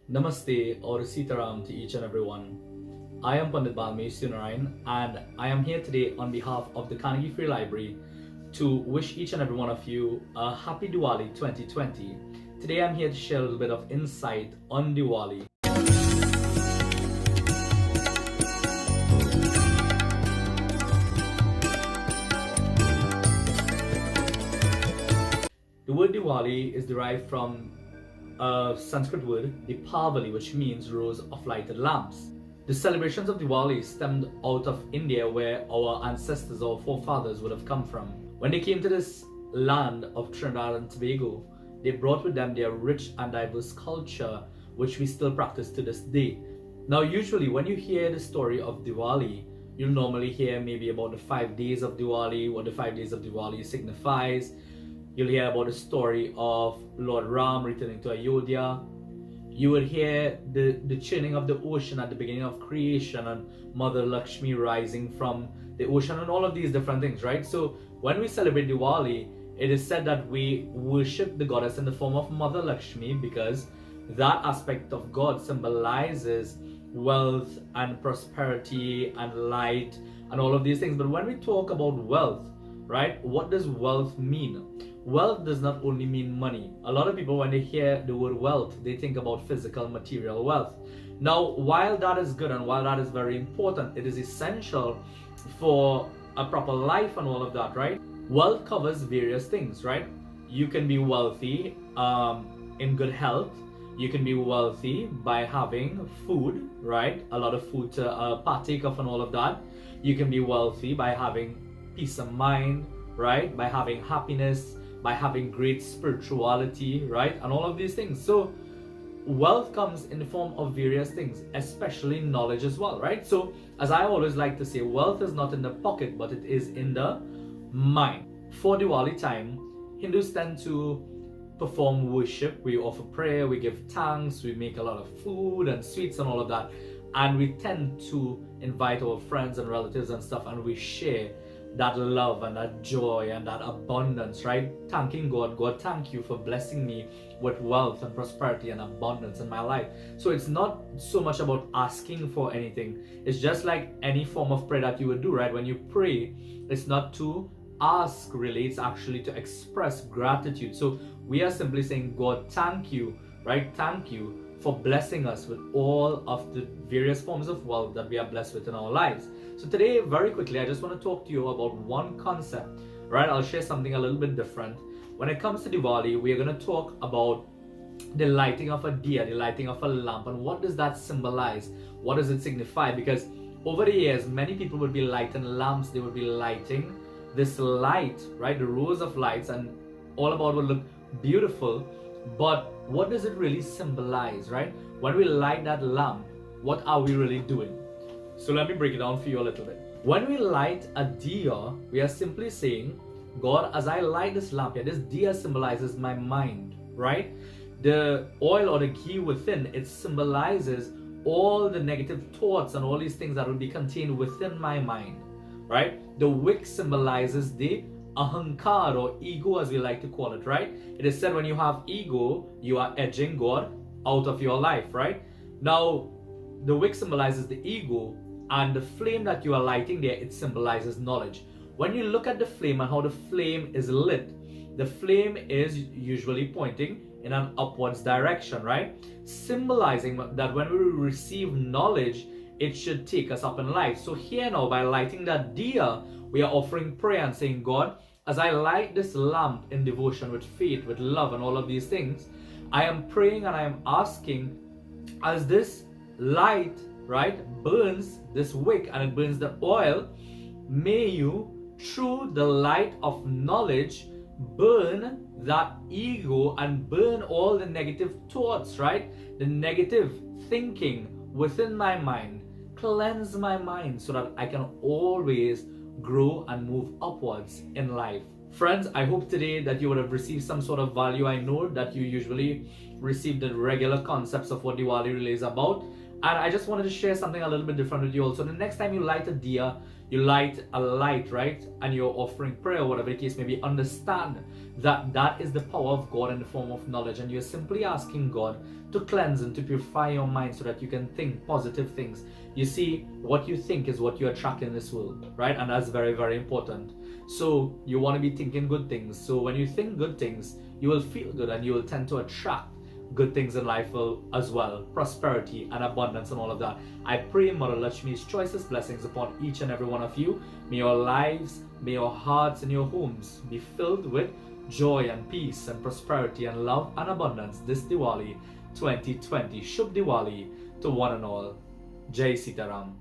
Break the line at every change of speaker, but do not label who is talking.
Namaste or Sitaram to each and everyone. I am Pundit Balmesh Sieunarine and I am here today on behalf of the Carnegie Free Library to wish each and every one of you a happy Diwali 2020. Today I'm here to share a little bit of insight on Diwali. The word Diwali is derived from a Sanskrit word, Deepavali, which means rows of lighted lamps. The celebrations of Diwali stemmed out of India, where our ancestors, our forefathers would have come from. When they came to this land of Trinidad and Tobago, they brought with them their rich and diverse culture, which we still practice to this day. Now, usually when you hear the story of Diwali, you'll normally hear maybe about the 5 days of Diwali, what the 5 days of Diwali signifies. You'll hear about the story of Lord Ram returning to Ayodhya. You would hear the churning of the ocean at the beginning of creation and Mother Lakshmi rising from the ocean and all of these different things, right? So when we celebrate Diwali, it is said that we worship the goddess in the form of Mother Lakshmi because that aspect of God symbolizes wealth and prosperity and light and all of these things. But when we talk about wealth, right, what does wealth mean? Wealth does not only mean money. A lot of people, when they hear the word wealth, they think about physical, material wealth. Now, while that is good and while that is very important, it is essential for a proper life and all of that, right? Wealth covers various things, right? You can be wealthy in good health. You can be wealthy by having food, right? A lot of food to partake of and all of that. You can be wealthy by having peace of mind, right? By having happiness, by having great spirituality, right? And all of these things. So wealth comes in the form of various things, especially knowledge as well, right? So as I always like to say, wealth is not in the pocket, but it is in the mind. For Diwali time, Hindus tend to perform worship. We offer prayer, we give thanks, we make a lot of food and sweets and all of that. And we tend to invite our friends and relatives and stuff, and we share that love and that joy and that abundance, right? Thanking God, God, thank you for blessing me with wealth and prosperity and abundance in my life. So it's not so much about asking for anything. It's just like any form of prayer that you would do, right? When you pray, it's not to ask really, it's actually to express gratitude. So we are simply saying, God, thank you, right? Thank you for blessing us with all of the various forms of wealth that we are blessed with in our lives. So today, very quickly, I just want to talk to you about one concept, right? I'll share something a little bit different. When it comes to Diwali, we are going to talk about the lighting of a diya, the lighting of a lamp, and what does that symbolize? What does it signify? Because over the years, many people would be lighting lamps, they would be lighting this light, right? The rows of lights, and all about would look beautiful. But what does it really symbolize, right? When we light that lamp, what are we really doing? So let me break it down for you a little bit. When we light a diya, we are simply saying, God, as I light this lamp here, this diya symbolizes my mind, right? The oil or the ghee within, it symbolizes all the negative thoughts and all these things that will be contained within my mind, right? The wick symbolizes the ahankar or ego, as we like to call it, right? It is said when you have ego, you are edging God out of your life, right? Now, the wick symbolizes the ego, and the flame that you are lighting there, it symbolizes knowledge. When you look at the flame and how the flame is lit, the flame is usually pointing in an upwards direction, right? Symbolizing that when we receive knowledge, it should take us up in life. So here now, by lighting that diya, we are offering prayer and saying, God, as I light this lamp in devotion with faith, with love and all of these things, I am praying and I am asking, as this light, right, burns this wick and it burns the oil, may you, through the light of knowledge, burn that ego and burn all the negative thoughts, right? The negative thinking within my mind. Cleanse my mind so that I can always grow and move upwards in life. Friends, I hope today that you would have received some sort of value. I know that you usually receive the regular concepts of what Diwali really is about. And I just wanted to share something a little bit different with you also. The next time you light a diya, you light a light, right? And you're offering prayer, whatever the case may be, understand that that is the power of God in the form of knowledge. And you're simply asking God to to cleanse and to purify your mind so that you can think positive things. You see, what you think is what you attract in this world, right? And that's very, very important. So you want to be thinking good things. So when you think good things, you will feel good and you will tend to attract good things in life as well, prosperity and abundance and all of that. I pray Mother Lakshmi's choicest blessings upon each and every one of you. May your lives, may your hearts and your homes be filled with joy and peace and prosperity and love and abundance this Diwali 2020. Shubh Diwali to one and all. Jai Sitaram.